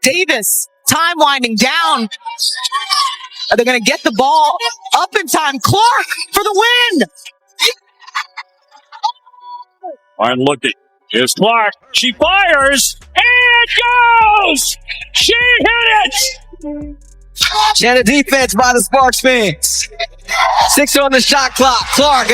Davis, time winding down. Are they going to get the ball up in time? Clark for the win. I'm looking. Here's Clark. She fires. And goes! She hit it! And a defense by the Sparks fans. 6 on the shot clock. Clark.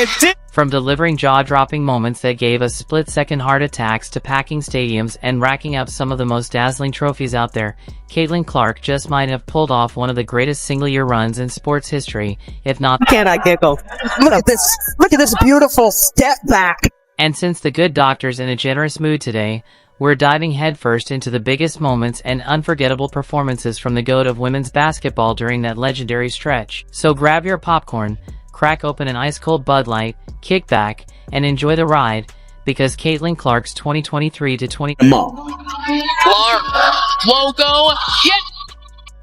From delivering jaw-dropping moments that gave us split-second heart attacks to packing stadiums and racking up some of the most dazzling trophies out there, Caitlin Clark just might have pulled off one of the greatest single-year runs in sports history, if not... Can I giggle? Look at this. Look at this beautiful step back. And since the good doctor's in a generous mood today, we're diving headfirst into the biggest moments and unforgettable performances from the GOAT of women's basketball during that legendary stretch. So grab your popcorn, crack open an ice-cold Bud Light, kick back, and enjoy the ride, because Caitlin Clark's 2023 to 20... Clark, logo, get...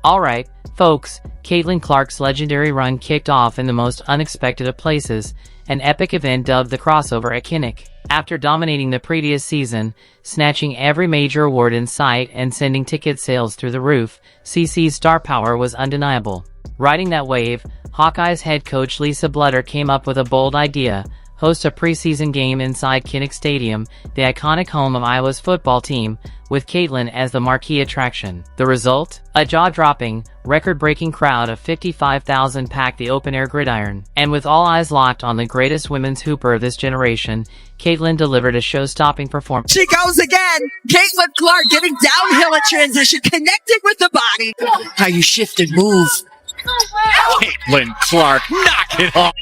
Alright, folks, Caitlin Clark's legendary run kicked off in the most unexpected of places, an epic event dubbed the Crossover at Kinnick. After dominating the previous season, snatching every major award in sight and sending ticket sales through the roof, CC's star power was undeniable. Riding that wave, Hawkeyes head coach Lisa Bludder came up with a bold idea: host a preseason game inside Kinnick Stadium, the iconic home of Iowa's football team, with Caitlin as the marquee attraction. The result? A jaw-dropping, record-breaking crowd of 55,000 packed the open-air gridiron. And with all eyes locked on the greatest women's hooper of this generation, Caitlin delivered a show-stopping performance. She goes again. Caitlin Clark getting downhill in transition, connecting with the body. How you shift and move. Caitlin Clark, knock it off.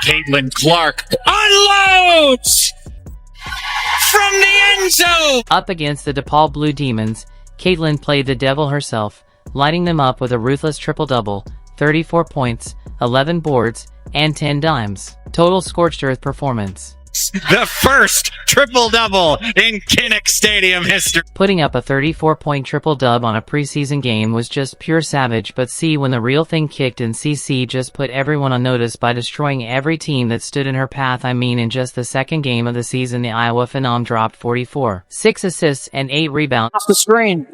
Caitlin Clark unloads from the end zone. Up against the DePaul Blue Demons, Caitlin played the devil herself, lighting them up with a ruthless triple-double, 34 points, 11 boards, and 10 dimes. Total scorched earth performance. The first triple-double in Kinnick Stadium history. Putting up a 34-point triple-dub on a preseason game was just pure savage, but see, when the real thing kicked in, CC just put everyone on notice by destroying every team that stood in her path. I mean, in just the second game of the season, the Iowa Phenom dropped 44, 6 assists, and 8 rebounds. Off the screen.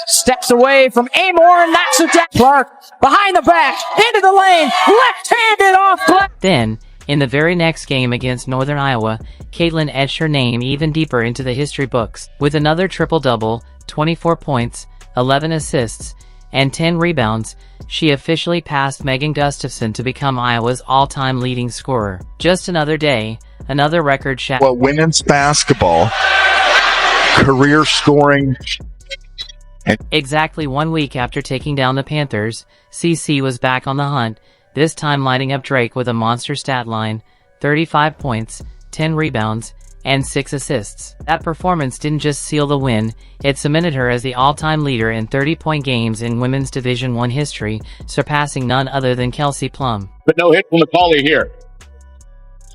Steps away from Amor and knocks it down. Clark behind the back, into the lane, left-handed off glass. Then, in the very next game against Northern Iowa, Caitlin etched her name even deeper into the history books. With another triple-double, 24 points, 11 assists, and 10 rebounds, she officially passed Megan Gustafson to become Iowa's all-time leading scorer. Just another day, another record shattered. Well, women's basketball, career scoring. Exactly 1 week after taking down the Panthers, CC was back on the hunt, this time lighting up Drake with a monster stat line: 35 points, 10 rebounds, and 6 assists. That performance didn't just seal the win, it cemented her as the all-time leader in 30-point games in women's Division I history, surpassing none other than Kelsey Plum. But no hit from McCauley here.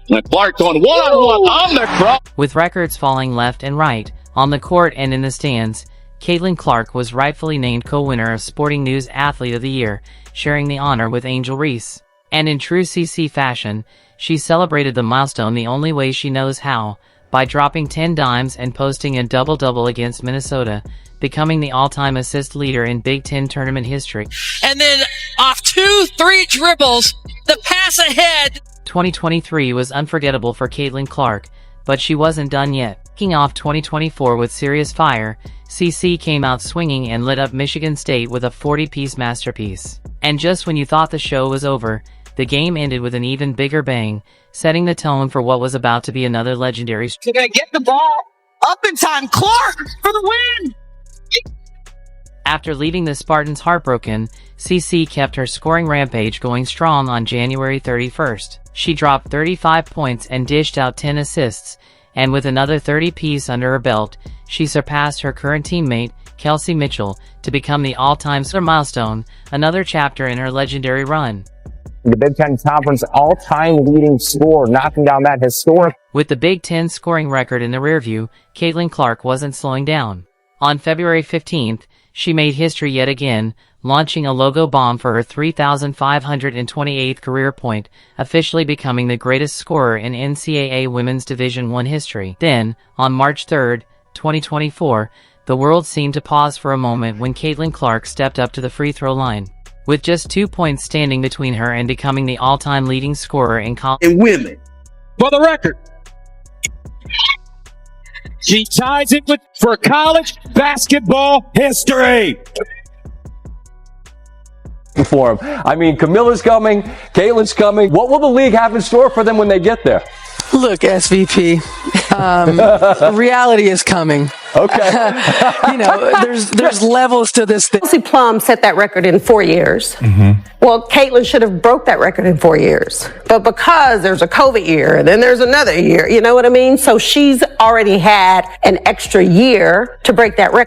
And Clark going one-on-one on the cross. With records falling left and right, on the court and in the stands, Caitlin Clark was rightfully named co-winner of Sporting News Athlete of the Year, sharing the honor with Angel Reese. And in true CC fashion, she celebrated the milestone the only way she knows how, by dropping 10 dimes and posting a double-double against Minnesota, becoming the all-time assist leader in Big Ten tournament history. And then off 2-3 dribbles, the pass ahead. 2023 was unforgettable for Caitlin Clark, but she wasn't done yet. Kicking off 2024 with serious fire, CC came out swinging and lit up Michigan State with a 40-piece masterpiece. And just when you thought the show was over, the game ended with an even bigger bang, setting the tone for what was about to be another legendary. They're going to get the ball up in time. Clark for the win. After leaving the Spartans heartbroken, CC kept her scoring rampage going strong on January 31st. She dropped 35 points and dished out 10 assists, and with another 30-piece under her belt, she surpassed her current teammate, Kelsey Mitchell, to become the all-time milestone, another chapter in her legendary run. The Big Ten Conference all-time leading scorer, knocking down that historic. With the Big Ten scoring record in the rearview, Caitlin Clark wasn't slowing down. On February 15th, she made history yet again, launching a logo bomb for her 3,528th career point, officially becoming the greatest scorer in NCAA Women's Division I history. Then, on March 3, 2024, The world seemed to pause for a moment when Caitlin Clark stepped up to the free throw line. With just 2 points standing between her and becoming the all-time leading scorer in college. And women. For the record, she ties it for college basketball history. For them. I mean, Camilla's coming, Caitlin's coming. What will the league have in store for them when they get there? Look, SVP, reality is coming. Okay. There's levels to this thing. Kelsey Plum set that record in 4 years. Well, Caitlin should have broke that record in 4 years. But because there's a COVID year and then there's another year, you know what I mean? So she's already had an extra year to break that record.